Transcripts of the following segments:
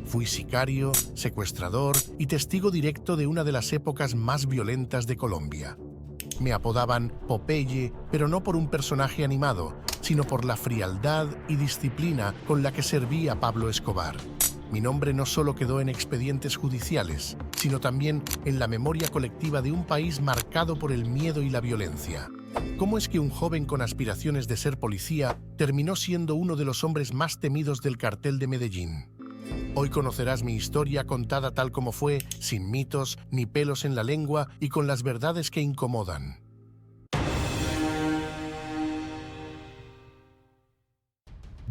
Fui sicario, secuestrador y testigo directo de una de las épocas más violentas de Colombia. Me apodaban Popeye, pero no por un personaje animado, sino por la frialdad y disciplina con la que serví a Pablo Escobar. Mi nombre no solo quedó en expedientes judiciales, sino también en la memoria colectiva de un país marcado por el miedo y la violencia. ¿Cómo es que un joven con aspiraciones de ser policía terminó siendo uno de los hombres más temidos del cartel de Medellín? Hoy conocerás mi historia contada tal como fue, sin mitos ni pelos en la lengua y con las verdades que incomodan.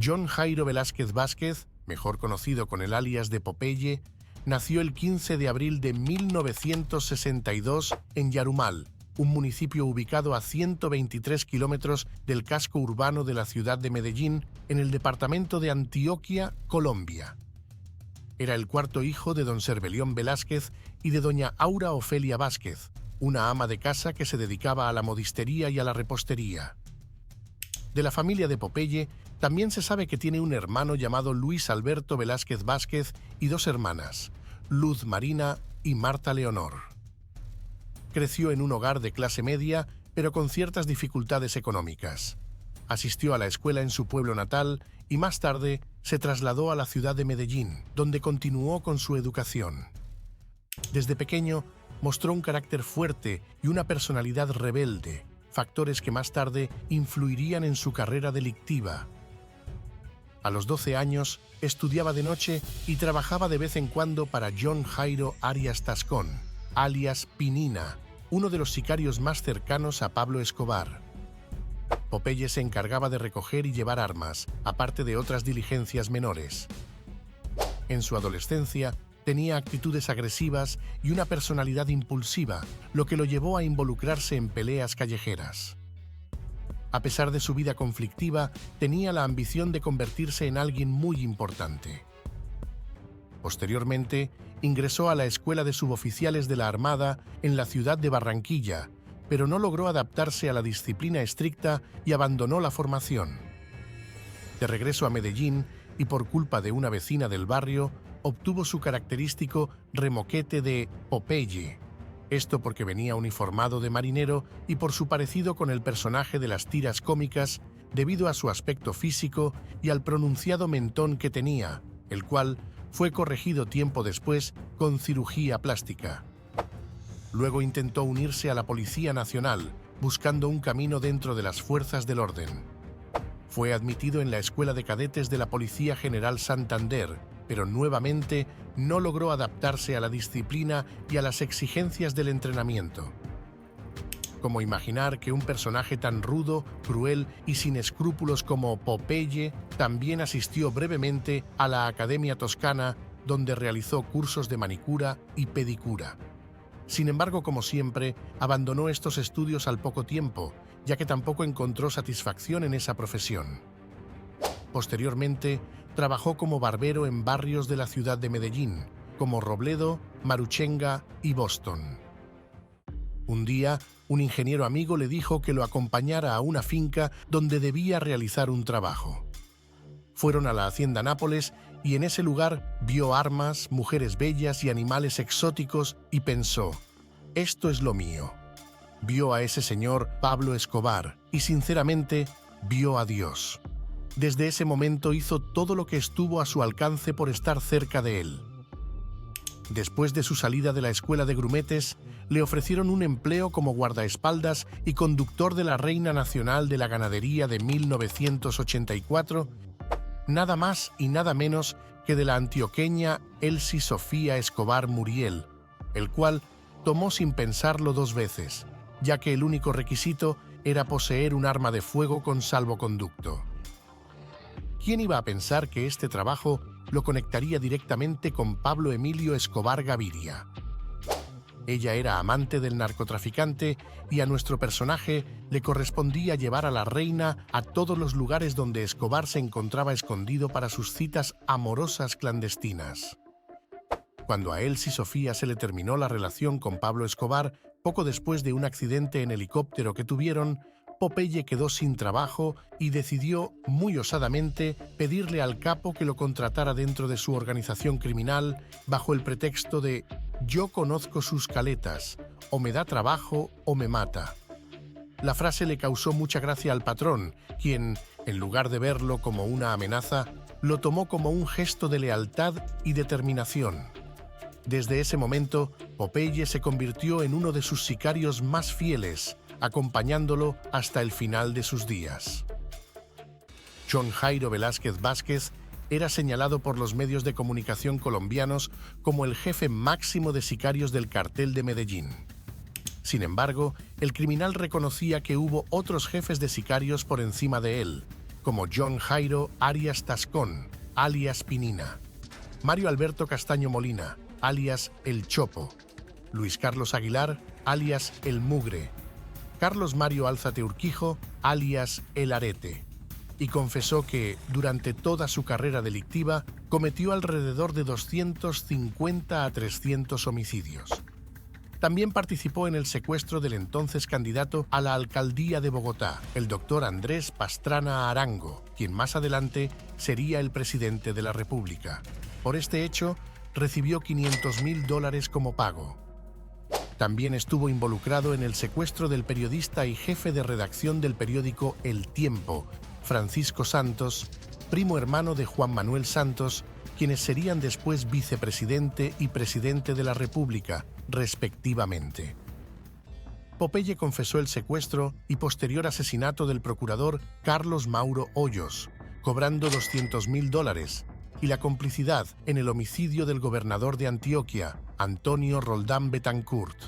John Jairo Velázquez Vázquez, mejor conocido con el alias de Popeye, nació el 15 de abril de 1962 en Yarumal, un municipio ubicado a 123 kilómetros del casco urbano de la ciudad de Medellín, en el departamento de Antioquia, Colombia. Era el cuarto hijo de don Cervelión Velázquez y de doña Aura Ofelia Vázquez, una ama de casa que se dedicaba a la modistería y a la repostería. De la familia de Popeye, también se sabe que tiene un hermano llamado Luis Alberto Velázquez Vázquez y dos hermanas, Luz Marina y Marta Leonor. Creció en un hogar de clase media, pero con ciertas dificultades económicas. Asistió a la escuela en su pueblo natal y más tarde se trasladó a la ciudad de Medellín, donde continuó con su educación. Desde pequeño mostró un carácter fuerte y una personalidad rebelde, factores que más tarde influirían en su carrera delictiva. A los 12 años estudiaba de noche y trabajaba de vez en cuando para John Jairo Arias Tascón, alias Pinina, uno de los sicarios más cercanos a Pablo Escobar. Popeye se encargaba de recoger y llevar armas, aparte de otras diligencias menores. En su adolescencia, tenía actitudes agresivas y una personalidad impulsiva, lo que lo llevó a involucrarse en peleas callejeras. A pesar de su vida conflictiva, tenía la ambición de convertirse en alguien muy importante. Posteriormente, ingresó a la Escuela de Suboficiales de la Armada en la ciudad de Barranquilla, pero no logró adaptarse a la disciplina estricta y abandonó la formación. De regreso a Medellín, y por culpa de una vecina del barrio, obtuvo su característico remoquete de Popeye. Esto porque venía uniformado de marinero y por su parecido con el personaje de las tiras cómicas, debido a su aspecto físico y al pronunciado mentón que tenía, el cual fue corregido tiempo después con cirugía plástica. Luego intentó unirse a la Policía Nacional, buscando un camino dentro de las fuerzas del orden. Fue admitido en la Escuela de Cadetes de la Policía General Santander, pero nuevamente no logró adaptarse a la disciplina y a las exigencias del entrenamiento. Como imaginar que un personaje tan rudo, cruel y sin escrúpulos como Popeye también asistió brevemente a la Academia Toscana, donde realizó cursos de manicura y pedicura. Sin embargo, como siempre, abandonó estos estudios al poco tiempo, ya que tampoco encontró satisfacción en esa profesión. Posteriormente, trabajó como barbero en barrios de la ciudad de Medellín, como Robledo, Maruchenga y Boston. Un día, un ingeniero amigo le dijo que lo acompañara a una finca donde debía realizar un trabajo. Fueron a la hacienda Nápoles y en ese lugar vio armas, mujeres bellas y animales exóticos y pensó, esto es lo mío. Vio a ese señor Pablo Escobar y sinceramente vio a Dios. Desde ese momento hizo todo lo que estuvo a su alcance por estar cerca de él. Después de su salida de la escuela de grumetes, le ofrecieron un empleo como guardaespaldas y conductor de la Reina Nacional de la Ganadería de 1984, nada más y nada menos que de la antioqueña Elsie Sofía Escobar Muriel, el cual tomó sin pensarlo 2 veces, ya que el único requisito era poseer un arma de fuego con salvoconducto. ¿Quién iba a pensar que este trabajo lo conectaría directamente con Pablo Emilio Escobar Gaviria? Ella era amante del narcotraficante y a nuestro personaje le correspondía llevar a la reina a todos los lugares donde Escobar se encontraba escondido para sus citas amorosas clandestinas. Cuando a Elsie Sofía se le terminó la relación con Pablo Escobar, poco después de un accidente en helicóptero que tuvieron, Popeye quedó sin trabajo y decidió, muy osadamente, pedirle al capo que lo contratara dentro de su organización criminal bajo el pretexto de «yo conozco sus caletas, o me da trabajo o me mata». La frase le causó mucha gracia al patrón, quien, en lugar de verlo como una amenaza, lo tomó como un gesto de lealtad y determinación. Desde ese momento, Popeye se convirtió en uno de sus sicarios más fieles, acompañándolo hasta el final de sus días. John Jairo Velázquez Vázquez era señalado por los medios de comunicación colombianos como el jefe máximo de sicarios del cartel de Medellín. Sin embargo, el criminal reconocía que hubo otros jefes de sicarios por encima de él, como John Jairo Arias Tascón, alias Pinina, Mario Alberto Castaño Molina, alias El Chopo, Luis Carlos Aguilar, alias El Mugre, Carlos Mario Álzate Urquijo, alias El Arete, y confesó que, durante toda su carrera delictiva, cometió alrededor de 250 a 300 homicidios. También participó en el secuestro del entonces candidato a la alcaldía de Bogotá, el doctor Andrés Pastrana Arango, quien más adelante sería el presidente de la República. Por este hecho, recibió $500.000 como pago. También estuvo involucrado en el secuestro del periodista y jefe de redacción del periódico El Tiempo, Francisco Santos, primo hermano de Juan Manuel Santos, quienes serían después vicepresidente y presidente de la República, respectivamente. Popeye confesó el secuestro y posterior asesinato del procurador Carlos Mauro Hoyos, cobrando $200.000, y la complicidad en el homicidio del gobernador de Antioquia, Antonio Roldán Betancourt.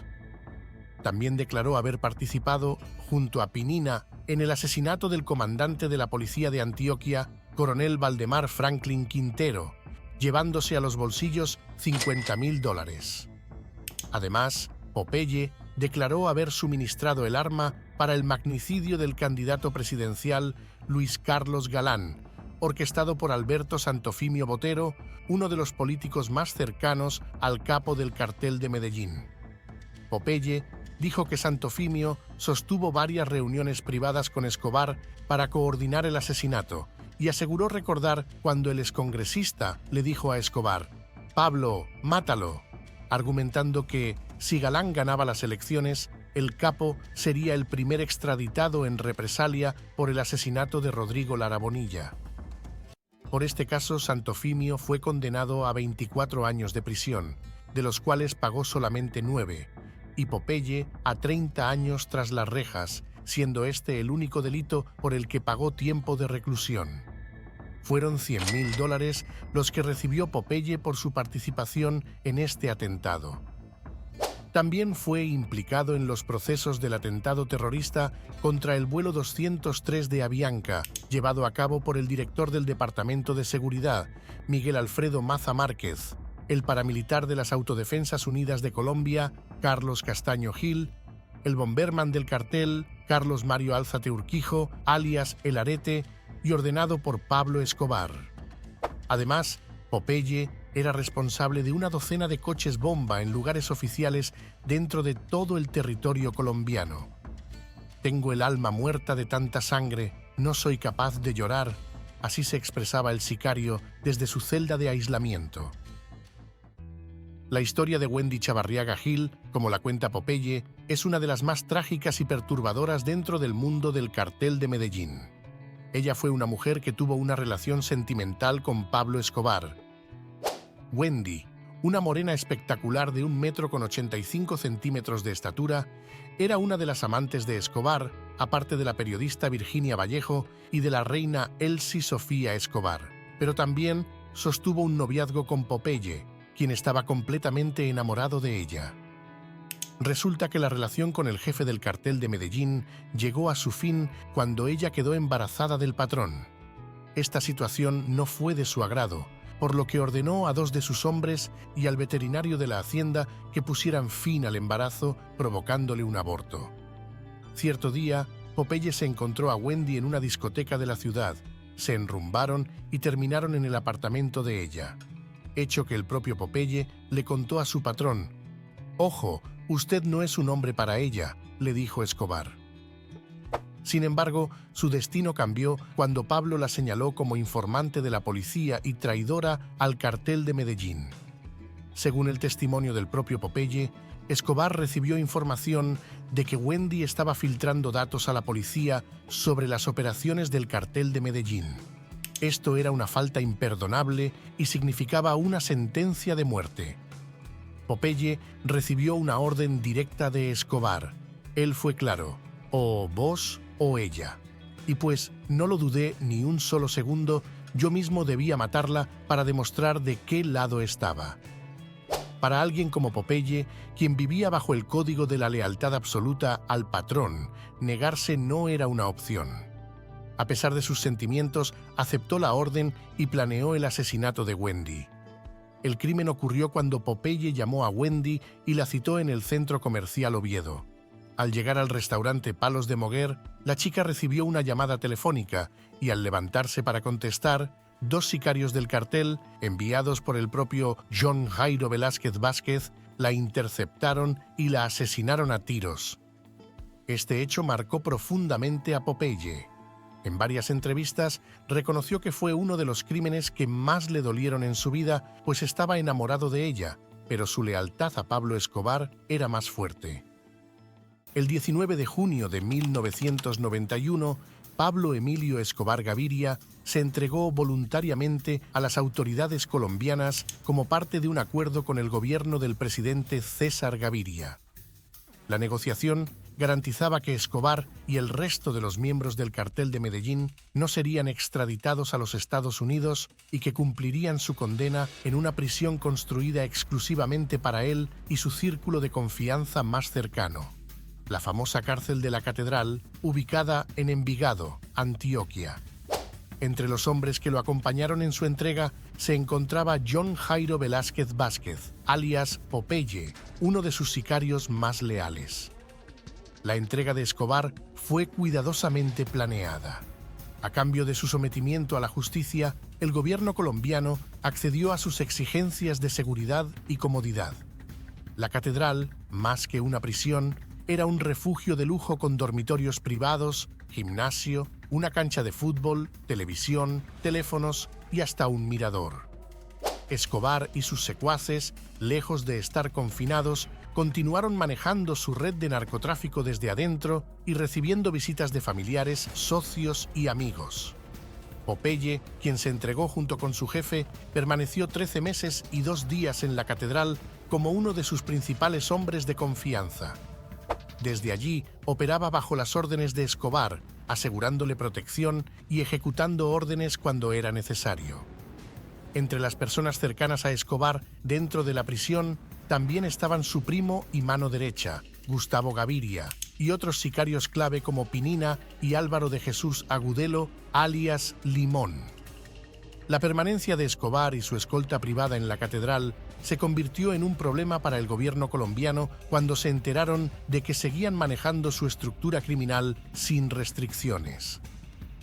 También declaró haber participado, junto a Pinina, en el asesinato del comandante de la policía de Antioquia, coronel Valdemar Franklin Quintero, llevándose a los bolsillos $50.000. Además, Popeye declaró haber suministrado el arma para el magnicidio del candidato presidencial Luis Carlos Galán, orquestado por Alberto Santofimio Botero, uno de los políticos más cercanos al capo del cartel de Medellín. Popeye dijo que Santofimio sostuvo varias reuniones privadas con Escobar para coordinar el asesinato y aseguró recordar cuando el excongresista le dijo a Escobar: «Pablo, mátalo», argumentando que, si Galán ganaba las elecciones, el capo sería el primer extraditado en represalia por el asesinato de Rodrigo Lara Bonilla. Por este caso, Santofimio fue condenado a 24 años de prisión, de los cuales pagó solamente 9, y Popeye a 30 años tras las rejas, siendo este el único delito por el que pagó tiempo de reclusión. Fueron $100.000 los que recibió Popeye por su participación en este atentado. También fue implicado en los procesos del atentado terrorista contra el vuelo 203 de Avianca, llevado a cabo por el director del Departamento de Seguridad, Miguel Alfredo Maza Márquez, el paramilitar de las Autodefensas Unidas de Colombia, Carlos Castaño Gil, el bomberman del cartel, Carlos Mario Álzate Urquijo, alias El Arete, y ordenado por Pablo Escobar. Además, Popeye era responsable de una docena de coches bomba en lugares oficiales dentro de todo el territorio colombiano. «Tengo el alma muerta de tanta sangre, no soy capaz de llorar», así se expresaba el sicario desde su celda de aislamiento. La historia de Wendy Chavarriaga Gil, como la cuenta Popeye, es una de las más trágicas y perturbadoras dentro del mundo del cartel de Medellín. Ella fue una mujer que tuvo una relación sentimental con Pablo Escobar. Wendy, una morena espectacular de 1,85 m de estatura, era una de las amantes de Escobar, aparte de la periodista Virginia Vallejo y de la reina Elsie Sofía Escobar. Pero también sostuvo un noviazgo con Popeye, quien estaba completamente enamorado de ella. Resulta que la relación con el jefe del cartel de Medellín llegó a su fin cuando ella quedó embarazada del patrón. Esta situación no fue de su agrado, por lo que ordenó a 2 de sus hombres y al veterinario de la hacienda que pusieran fin al embarazo, provocándole un aborto. Cierto día, Popeye se encontró a Wendy en una discoteca de la ciudad, se enrumbaron y terminaron en el apartamento de ella. Hecho que el propio Popeye le contó a su patrón. «Ojo, usted no es un hombre para ella», le dijo Escobar. Sin embargo, su destino cambió cuando Pablo la señaló como informante de la policía y traidora al cartel de Medellín. Según el testimonio del propio Popeye, Escobar recibió información de que Wendy estaba filtrando datos a la policía sobre las operaciones del cartel de Medellín. Esto era una falta imperdonable y significaba una sentencia de muerte. Popeye recibió una orden directa de Escobar. Él fue claro: o vos o ella. Y pues no lo dudé ni un solo segundo, yo mismo debía matarla para demostrar de qué lado estaba. Para alguien como Popeye, quien vivía bajo el código de la lealtad absoluta al patrón, negarse no era una opción. A pesar de sus sentimientos, aceptó la orden y planeó el asesinato de Wendy. El crimen ocurrió cuando Popeye llamó a Wendy y la citó en el centro comercial Oviedo. Al llegar al restaurante Palos de Moguer, la chica recibió una llamada telefónica y al levantarse para contestar, dos sicarios del cartel, enviados por el propio John Jairo Velázquez Vázquez, la interceptaron y la asesinaron a tiros. Este hecho marcó profundamente a Popeye. En varias entrevistas reconoció que fue uno de los crímenes que más le dolieron en su vida, pues estaba enamorado de ella, pero su lealtad a Pablo Escobar era más fuerte. El 19 de junio de 1991, Pablo Emilio Escobar Gaviria se entregó voluntariamente a las autoridades colombianas como parte de un acuerdo con el gobierno del presidente César Gaviria. La negociación garantizaba que Escobar y el resto de los miembros del cartel de Medellín no serían extraditados a los Estados Unidos y que cumplirían su condena en una prisión construida exclusivamente para él y su círculo de confianza más cercano, la famosa cárcel de la Catedral, ubicada en Envigado, Antioquia. Entre los hombres que lo acompañaron en su entrega se encontraba John Jairo Velázquez Vázquez, alias Popeye, uno de sus sicarios más leales. La entrega de Escobar fue cuidadosamente planeada. A cambio de su sometimiento a la justicia, el gobierno colombiano accedió a sus exigencias de seguridad y comodidad. La Catedral, más que una prisión, era un refugio de lujo con dormitorios privados, gimnasio, una cancha de fútbol, televisión, teléfonos y hasta un mirador. Escobar y sus secuaces, lejos de estar confinados, continuaron manejando su red de narcotráfico desde adentro y recibiendo visitas de familiares, socios y amigos. Popeye, quien se entregó junto con su jefe, permaneció 13 meses y 2 días en la Catedral como uno de sus principales hombres de confianza. Desde allí operaba bajo las órdenes de Escobar, asegurándole protección y ejecutando órdenes cuando era necesario. Entre las personas cercanas a Escobar dentro de la prisión también estaban su primo y mano derecha, Gustavo Gaviria, y otros sicarios clave como Pinina y Álvaro de Jesús Agudelo, alias Limón. La permanencia de Escobar y su escolta privada en la Catedral se convirtió en un problema para el gobierno colombiano cuando se enteraron de que seguían manejando su estructura criminal sin restricciones.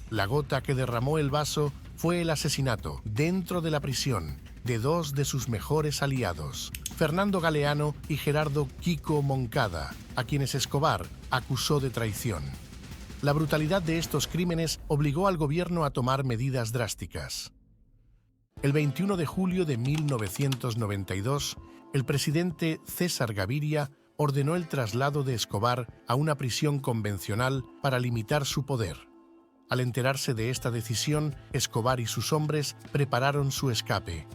La gota que derramó el vaso fue el asesinato, dentro de la prisión, de 2 de sus mejores aliados, Fernando Galeano y Gerardo Kiko Moncada, a quienes Escobar acusó de traición. La brutalidad de estos crímenes obligó al gobierno a tomar medidas drásticas. El 21 de julio de 1992, el presidente César Gaviria ordenó el traslado de Escobar a una prisión convencional para limitar su poder. Al enterarse de esta decisión, Escobar y sus hombres prepararon su escape.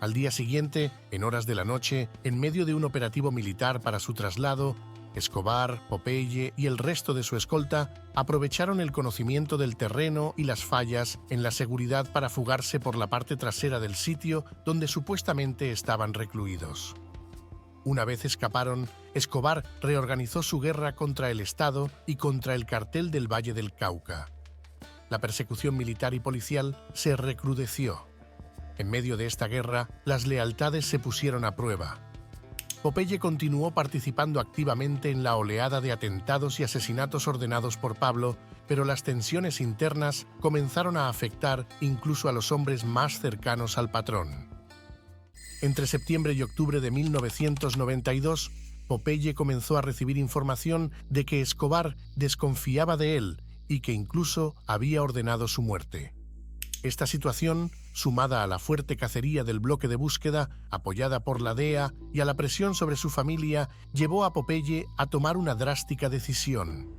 Al día siguiente, en horas de la noche, en medio de un operativo militar para su traslado, Escobar, Popeye y el resto de su escolta aprovecharon el conocimiento del terreno y las fallas en la seguridad para fugarse por la parte trasera del sitio donde supuestamente estaban recluidos. Una vez escaparon, Escobar reorganizó su guerra contra el Estado y contra el cartel del Valle del Cauca. La persecución militar y policial se recrudeció. En medio de esta guerra, las lealtades se pusieron a prueba. Popeye continuó participando activamente en la oleada de atentados y asesinatos ordenados por Pablo, pero las tensiones internas comenzaron a afectar incluso a los hombres más cercanos al patrón. Entre septiembre y octubre de 1992, Popeye comenzó a recibir información de que Escobar desconfiaba de él y que incluso había ordenado su muerte. Esta situación, sumada a la fuerte cacería del bloque de búsqueda, apoyada por la DEA, y a la presión sobre su familia, llevó a Popeye a tomar una drástica decisión.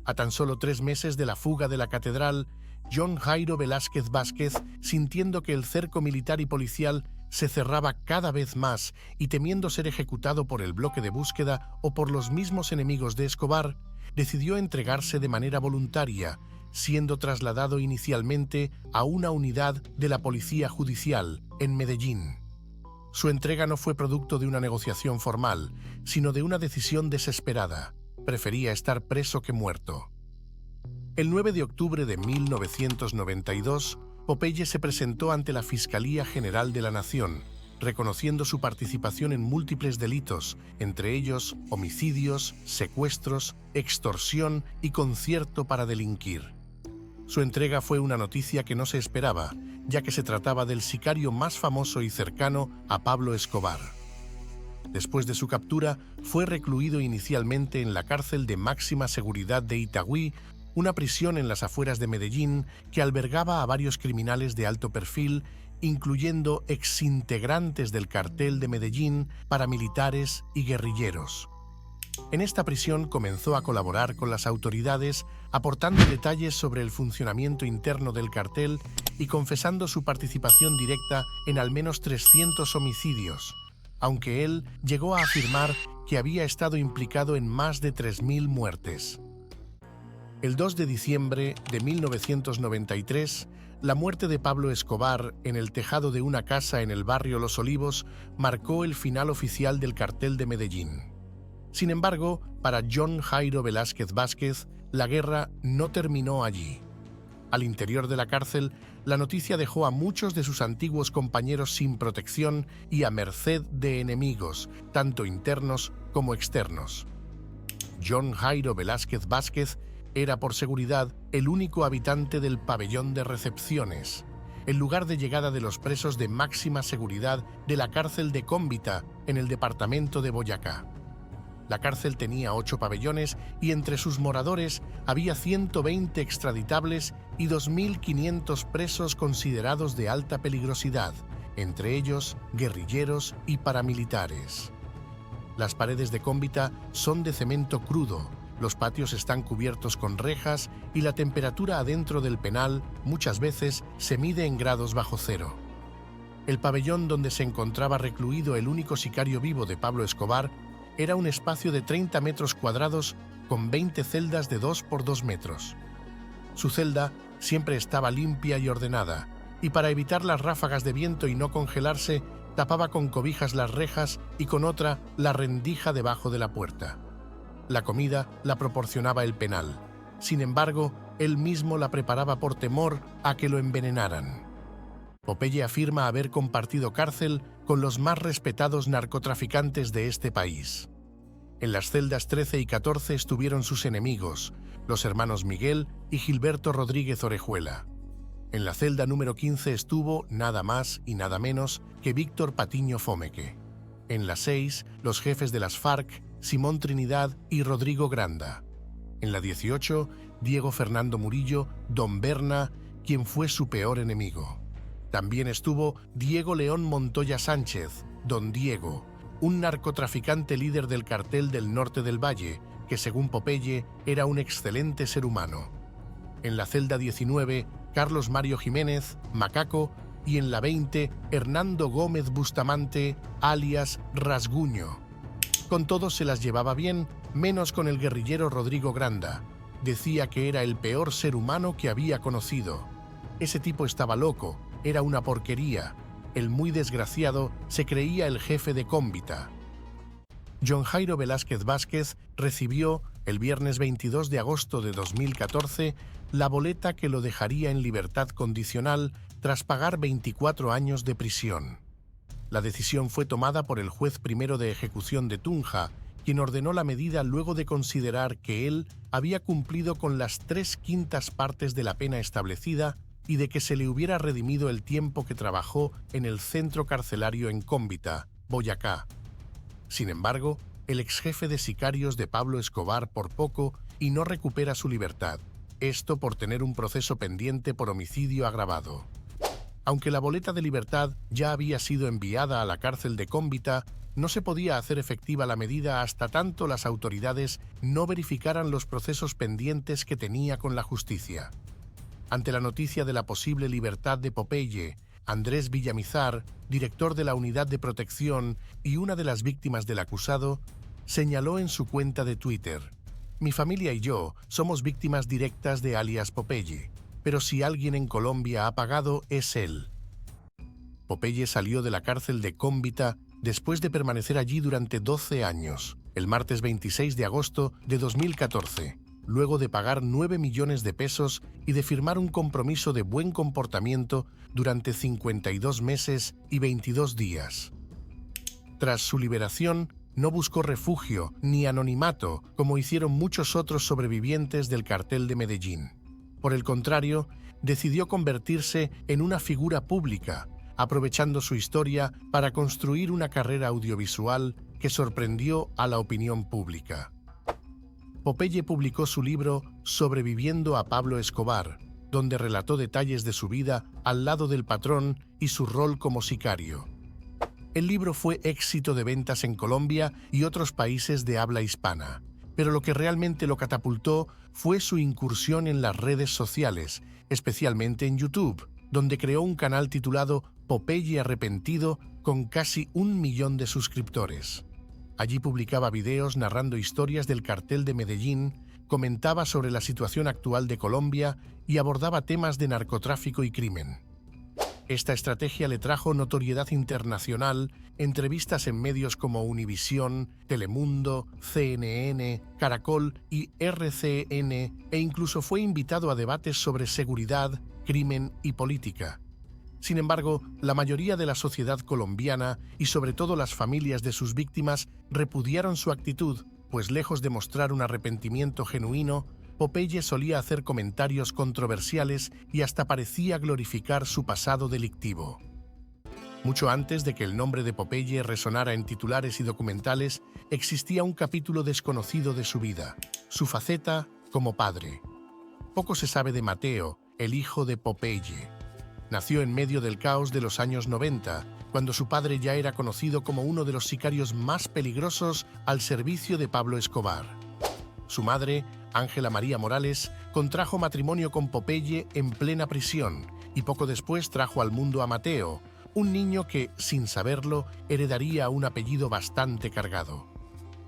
A tan solo 3 meses de la fuga de la catedral, John Jairo Velázquez Vázquez, sintiendo que el cerco militar y policial se cerraba cada vez más y temiendo ser ejecutado por el bloque de búsqueda o por los mismos enemigos de Escobar, decidió entregarse de manera voluntaria, siendo trasladado inicialmente a una unidad de la Policía Judicial en Medellín. Su entrega no fue producto de una negociación formal, sino de una decisión desesperada. Prefería estar preso que muerto. El 9 de octubre de 1992, Popeye se presentó ante la Fiscalía General de la Nación, reconociendo su participación en múltiples delitos, entre ellos homicidios, secuestros, extorsión y concierto para delinquir. Su entrega fue una noticia que no se esperaba, ya que se trataba del sicario más famoso y cercano a Pablo Escobar. Después de su captura, fue recluido inicialmente en la cárcel de máxima seguridad de Itagüí, una prisión en las afueras de Medellín que albergaba a varios criminales de alto perfil, incluyendo exintegrantes del cartel de Medellín, paramilitares y guerrilleros. En esta prisión comenzó a colaborar con las autoridades, aportando detalles sobre el funcionamiento interno del cartel y confesando su participación directa en al menos 300 homicidios, aunque él llegó a afirmar que había estado implicado en más de 3.000 muertes. El 2 de diciembre de 1993, la muerte de Pablo Escobar en el tejado de una casa en el barrio Los Olivos marcó el final oficial del cartel de Medellín. Sin embargo, para John Jairo Velázquez Vázquez, la guerra no terminó allí. Al interior de la cárcel, la noticia dejó a muchos de sus antiguos compañeros sin protección y a merced de enemigos, tanto internos como externos. John Jairo Velázquez Vázquez era, por seguridad, el único habitante del pabellón de recepciones, el lugar de llegada de los presos de máxima seguridad de la cárcel de Cómbita, en el departamento de Boyacá. La cárcel tenía 8 pabellones y entre sus moradores había 120 extraditables y 2.500 presos considerados de alta peligrosidad, entre ellos guerrilleros y paramilitares. Las paredes de Cómbita son de cemento crudo, los patios están cubiertos con rejas y la temperatura adentro del penal muchas veces se mide en grados bajo cero. El pabellón donde se encontraba recluido el único sicario vivo de Pablo Escobar era un espacio de 30 metros cuadrados con 20 celdas de 2 por 2 metros. Su celda siempre estaba limpia y ordenada, y para evitar las ráfagas de viento y no congelarse, tapaba con cobijas las rejas y con otra la rendija debajo de la puerta. La comida la proporcionaba el penal. Sin embargo, él mismo la preparaba por temor a que lo envenenaran. Popeye afirma haber compartido cárcel con los más respetados narcotraficantes de este país. En las celdas 13 y 14 estuvieron sus enemigos, los hermanos Miguel y Gilberto Rodríguez Orejuela. En la celda número 15 estuvo nada más y nada menos que Víctor Patiño Fómeque. En la 6, los jefes de las FARC, Simón Trinidad y Rodrigo Granda. En la 18, Diego Fernando Murillo, Don Berna, quien fue su peor enemigo. También estuvo Diego León Montoya Sánchez, Don Diego, un narcotraficante líder del cartel del Norte del Valle, que según Popeye era un excelente ser humano. En la celda 19, Carlos Mario Jiménez, Macaco, y en la 20, Hernando Gómez Bustamante, alias Rasguño. Con todos se las llevaba bien, menos con el guerrillero Rodrigo Granda. Decía que era el peor ser humano que había conocido. Ese tipo estaba loco, era una porquería. El muy desgraciado se creía el jefe de Cómbita. John Jairo Velázquez Vázquez recibió, el viernes 22 de agosto de 2014, la boleta que lo dejaría en libertad condicional tras pagar 24 años de prisión. La decisión fue tomada por el juez primero de ejecución de Tunja, quien ordenó la medida luego de considerar que él había cumplido con las 3/5 partes de la pena establecida y de que se le hubiera redimido el tiempo que trabajó en el centro carcelario en Cómbita, Boyacá. Sin embargo, el exjefe de sicarios de Pablo Escobar por poco y no recupera su libertad. esto por tener un proceso pendiente por homicidio agravado. Aunque la boleta de libertad ya había sido enviada a la cárcel de Cómbita, no se podía hacer efectiva la medida hasta tanto las autoridades no verificaran los procesos pendientes que tenía con la justicia. Ante la noticia de la posible libertad de Popeye, Andrés Villamizar, director de la Unidad de Protección y una de las víctimas del acusado, señaló en su cuenta de Twitter: «Mi familia y yo somos víctimas directas de alias Popeye, pero si alguien en Colombia ha pagado es él». Popeye salió de la cárcel de Cómbita después de permanecer allí durante 12 años, el martes 26 de agosto de 2014, luego de pagar 9 millones de pesos y de firmar un compromiso de buen comportamiento durante 52 meses y 22 días. Tras su liberación, no buscó refugio ni anonimato como hicieron muchos otros sobrevivientes del cartel de Medellín. Por el contrario, decidió convertirse en una figura pública, aprovechando su historia para construir una carrera audiovisual que sorprendió a la opinión pública. Popeye publicó su libro Sobreviviendo a Pablo Escobar, donde relató detalles de su vida al lado del patrón y su rol como sicario. El libro fue éxito de ventas en Colombia y otros países de habla hispana, pero lo que realmente lo catapultó fue su incursión en las redes sociales, especialmente en YouTube, donde creó un canal titulado Popeye Arrepentido con casi 1 millón de suscriptores. Allí publicaba videos narrando historias del cartel de Medellín, comentaba sobre la situación actual de Colombia y abordaba temas de narcotráfico y crimen. Esta estrategia le trajo notoriedad internacional, entrevistas en medios como Univisión, Telemundo, CNN, Caracol y RCN, e incluso fue invitado a debates sobre seguridad, crimen y política. Sin embargo, la mayoría de la sociedad colombiana y sobre todo las familias de sus víctimas repudiaron su actitud, pues lejos de mostrar un arrepentimiento genuino, Popeye solía hacer comentarios controversiales y hasta parecía glorificar su pasado delictivo. Mucho antes de que el nombre de Popeye resonara en titulares y documentales, existía un capítulo desconocido de su vida, su faceta como padre. Poco se sabe de Mateo, el hijo de Popeye. Nació en medio del caos de los años 90, cuando su padre ya era conocido como uno de los sicarios más peligrosos al servicio de Pablo Escobar. Su madre, Ángela María Morales, contrajo matrimonio con Popeye en plena prisión y poco después trajo al mundo a Mateo, un niño que, sin saberlo, heredaría un apellido bastante cargado.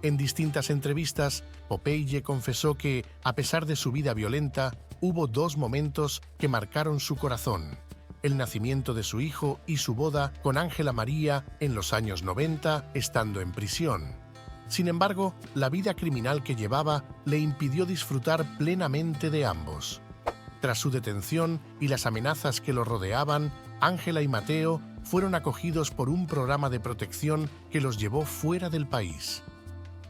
En distintas entrevistas, Popeye confesó que, a pesar de su vida violenta, hubo 2 momentos que marcaron su corazón: el nacimiento de su hijo y su boda con Ángela María en los años 90, estando en prisión. Sin embargo, la vida criminal que llevaba le impidió disfrutar plenamente de ambos. Tras su detención y las amenazas que lo rodeaban, Ángela y Mateo fueron acogidos por un programa de protección que los llevó fuera del país.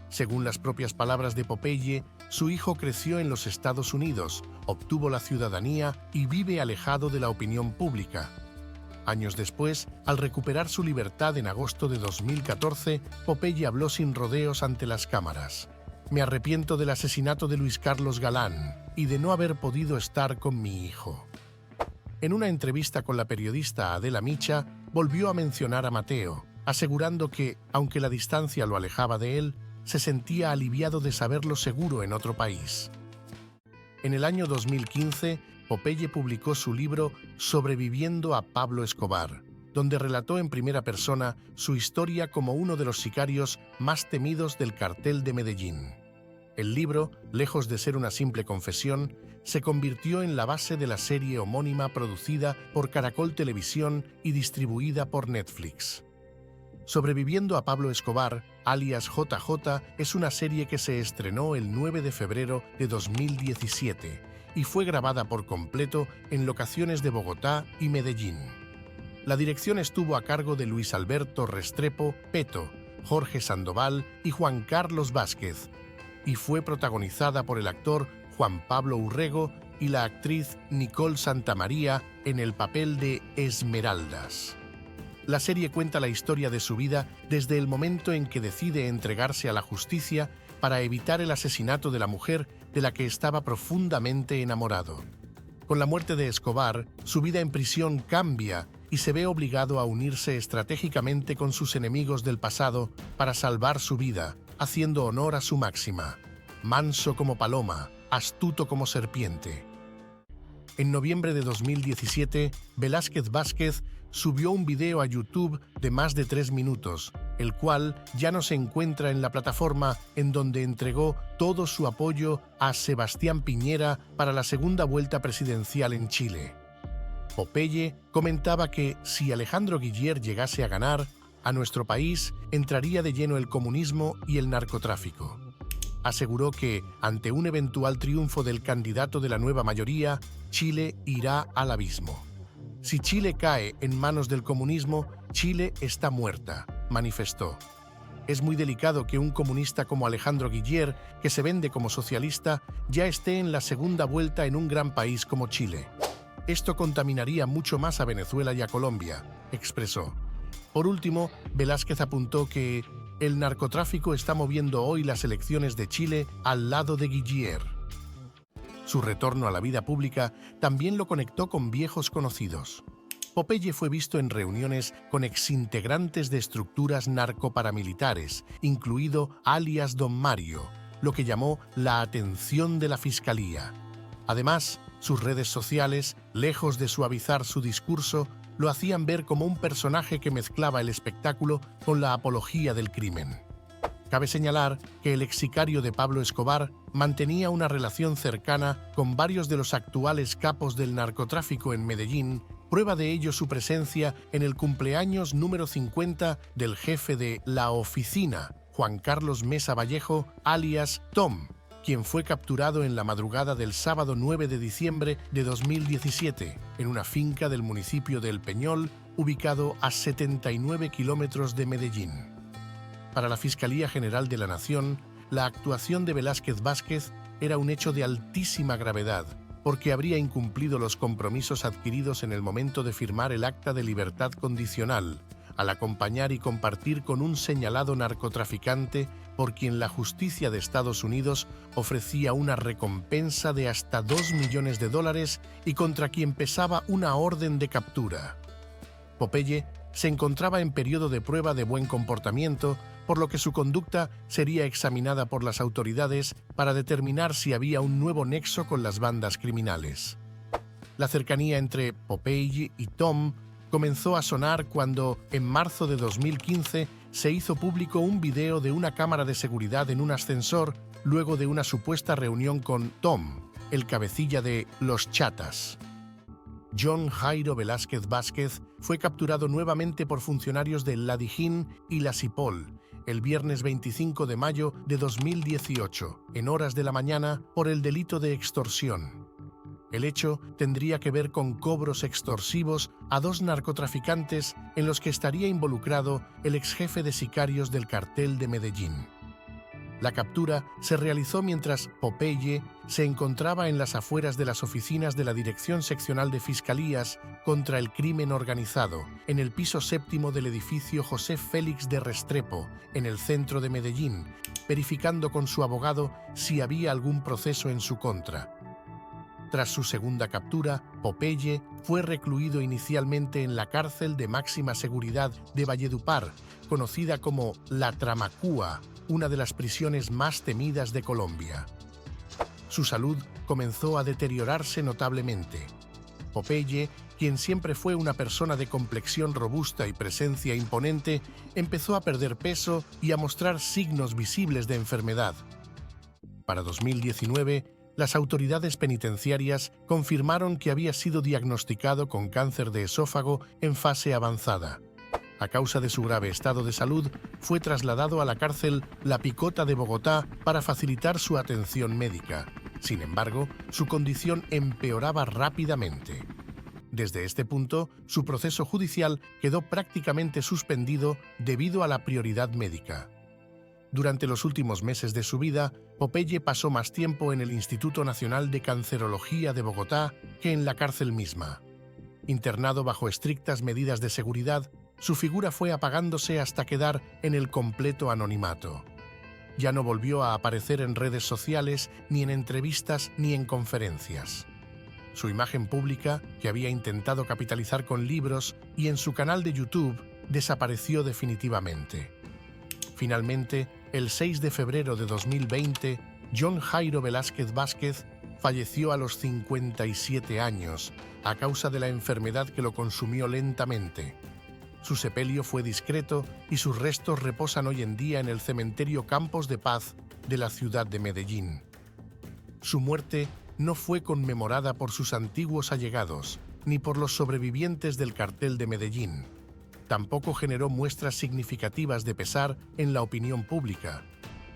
Según las propias palabras de Popeye, su hijo creció en los Estados Unidos, obtuvo la ciudadanía y vive alejado de la opinión pública. Años después, al recuperar su libertad en agosto de 2014, Popeye habló sin rodeos ante las cámaras. «Me arrepiento del asesinato de Luis Carlos Galán y de no haber podido estar con mi hijo». En una entrevista con la periodista Adela Micha, volvió a mencionar a Mateo, asegurando que, aunque la distancia lo alejaba de él, se sentía aliviado de saberlo seguro en otro país. En el año 2015, Popeye publicó su libro Sobreviviendo a Pablo Escobar, donde relató en primera persona su historia como uno de los sicarios más temidos del cartel de Medellín. El libro, lejos de ser una simple confesión, se convirtió en la base de la serie homónima producida por Caracol Televisión y distribuida por Netflix. Sobreviviendo a Pablo Escobar, alias JJ, es una serie que se estrenó el 9 de febrero de 2017 y fue grabada por completo en locaciones de Bogotá y Medellín. La dirección estuvo a cargo de Luis Alberto Restrepo, Peto, Jorge Sandoval y Juan Carlos Vázquez, y fue protagonizada por el actor Juan Pablo Urrego y la actriz Nicole Santamaría en el papel de Esmeraldas. La serie cuenta la historia de su vida desde el momento en que decide entregarse a la justicia para evitar el asesinato de la mujer de la que estaba profundamente enamorado. Con la muerte de Escobar, su vida en prisión cambia y se ve obligado a unirse estratégicamente con sus enemigos del pasado para salvar su vida, haciendo honor a su máxima: manso como paloma, astuto como serpiente. En noviembre de 2017, Velázquez Vázquez subió un video a YouTube de más de 3 minutos, el cual ya no se encuentra en la plataforma, en donde entregó todo su apoyo a Sebastián Piñera para la segunda vuelta presidencial en Chile. Popeye comentaba que si Alejandro Guillier llegase a ganar, a nuestro país entraría de lleno el comunismo y el narcotráfico. Aseguró que, ante un eventual triunfo del candidato de la nueva mayoría, Chile irá al abismo. Si Chile cae en manos del comunismo, Chile está muerta, manifestó. Es muy delicado que un comunista como Alejandro Guillier, que se vende como socialista, ya esté en la segunda vuelta en un gran país como Chile. Esto contaminaría mucho más a Venezuela y a Colombia, expresó. Por último, Velázquez apuntó que el narcotráfico está moviendo hoy las elecciones de Chile al lado de Guillier. Su retorno a la vida pública también lo conectó con viejos conocidos. Popeye fue visto en reuniones con exintegrantes de estructuras narcoparamilitares, incluido alias Don Mario, lo que llamó la atención de la Fiscalía. Además, sus redes sociales, lejos de suavizar su discurso, lo hacían ver como un personaje que mezclaba el espectáculo con la apología del crimen. Cabe señalar que el ex-sicario de Pablo Escobar mantenía una relación cercana con varios de los actuales capos del narcotráfico en Medellín, prueba de ello su presencia en el cumpleaños número 50 del jefe de La Oficina, Juan Carlos Mesa Vallejo, alias Tom, quien fue capturado en la madrugada del sábado 9 de diciembre de 2017 en una finca del municipio de El Peñol, ubicado a 79 kilómetros de Medellín. Para la Fiscalía General de la Nación, la actuación de Velázquez Vázquez era un hecho de altísima gravedad, porque habría incumplido los compromisos adquiridos en el momento de firmar el acta de libertad condicional, al acompañar y compartir con un señalado narcotraficante por quien la justicia de Estados Unidos ofrecía una recompensa de hasta $2 millones y contra quien pesaba una orden de captura. Popeye se encontraba en periodo de prueba de buen comportamiento, por lo que su conducta sería examinada por las autoridades para determinar si había un nuevo nexo con las bandas criminales. La cercanía entre Popeye y Tom comenzó a sonar cuando, en marzo de 2015, se hizo público un video de una cámara de seguridad en un ascensor luego de una supuesta reunión con Tom, el cabecilla de Los Chatas. John Jairo Velázquez Vázquez fue capturado nuevamente por funcionarios de la Dijín y la Cipol el viernes 25 de mayo de 2018, en horas de la mañana, por el delito de extorsión. El hecho tendría que ver con cobros extorsivos a 2 narcotraficantes en los que estaría involucrado el exjefe de sicarios del cartel de Medellín. La captura se realizó mientras Popeye se encontraba en las afueras de las oficinas de la Dirección Seccional de Fiscalías contra el Crimen Organizado, en el piso 7º del edificio José Félix de Restrepo, en el centro de Medellín, verificando con su abogado si había algún proceso en su contra. Tras su segunda captura, Popeye fue recluido inicialmente en la cárcel de máxima seguridad de Valledupar, conocida como La Tramacúa, una de las prisiones más temidas de Colombia. Su salud comenzó a deteriorarse notablemente. Popeye, quien siempre fue una persona de complexión robusta y presencia imponente, empezó a perder peso y a mostrar signos visibles de enfermedad. Para 2019, las autoridades penitenciarias confirmaron que había sido diagnosticado con cáncer de esófago en fase avanzada. A causa de su grave estado de salud, fue trasladado a la cárcel La Picota de Bogotá para facilitar su atención médica. Sin embargo, su condición empeoraba rápidamente. Desde este punto, su proceso judicial quedó prácticamente suspendido debido a la prioridad médica. Durante los últimos meses de su vida, Popeye pasó más tiempo en el Instituto Nacional de Cancerología de Bogotá que en la cárcel misma. Internado bajo estrictas medidas de seguridad, su figura fue apagándose hasta quedar en el completo anonimato. ya no volvió a aparecer en redes sociales, ni en entrevistas, ni en conferencias. Su imagen pública, que había intentado capitalizar con libros, y en su canal de YouTube, desapareció definitivamente. Finalmente, el 6 de febrero de 2020, John Jairo Velázquez Vázquez falleció a los 57 años a causa de la enfermedad que lo consumió lentamente. Su sepelio fue discreto y sus restos reposan hoy en día en el cementerio Campos de Paz de la ciudad de Medellín. Su muerte no fue conmemorada por sus antiguos allegados, ni por los sobrevivientes del cartel de Medellín. Tampoco generó muestras significativas de pesar en la opinión pública.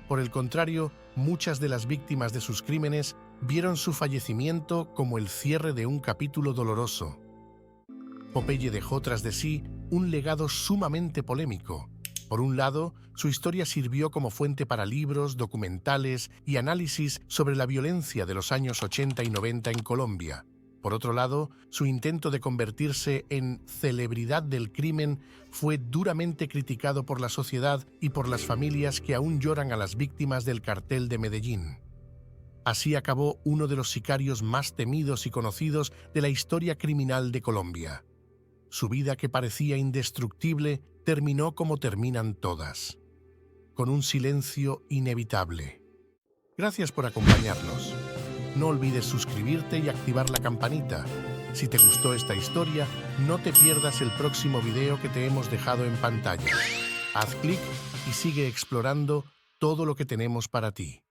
Por el contrario, muchas de las víctimas de sus crímenes vieron su fallecimiento como el cierre de un capítulo doloroso. Popeye dejó tras de sí un legado sumamente polémico. Por un lado, su historia sirvió como fuente para libros, documentales y análisis sobre la violencia de los años 80 y 90 en Colombia. Por otro lado, su intento de convertirse en celebridad del crimen fue duramente criticado por la sociedad y por las familias que aún lloran a las víctimas del cartel de Medellín. Así acabó uno de los sicarios más temidos y conocidos de la historia criminal de Colombia. Su vida, que parecía indestructible, terminó como terminan todas, con un silencio inevitable. Gracias por acompañarnos. No olvides suscribirte y activar la campanita. Si te gustó esta historia, no te pierdas el próximo video que te hemos dejado en pantalla. Haz clic y sigue explorando todo lo que tenemos para ti.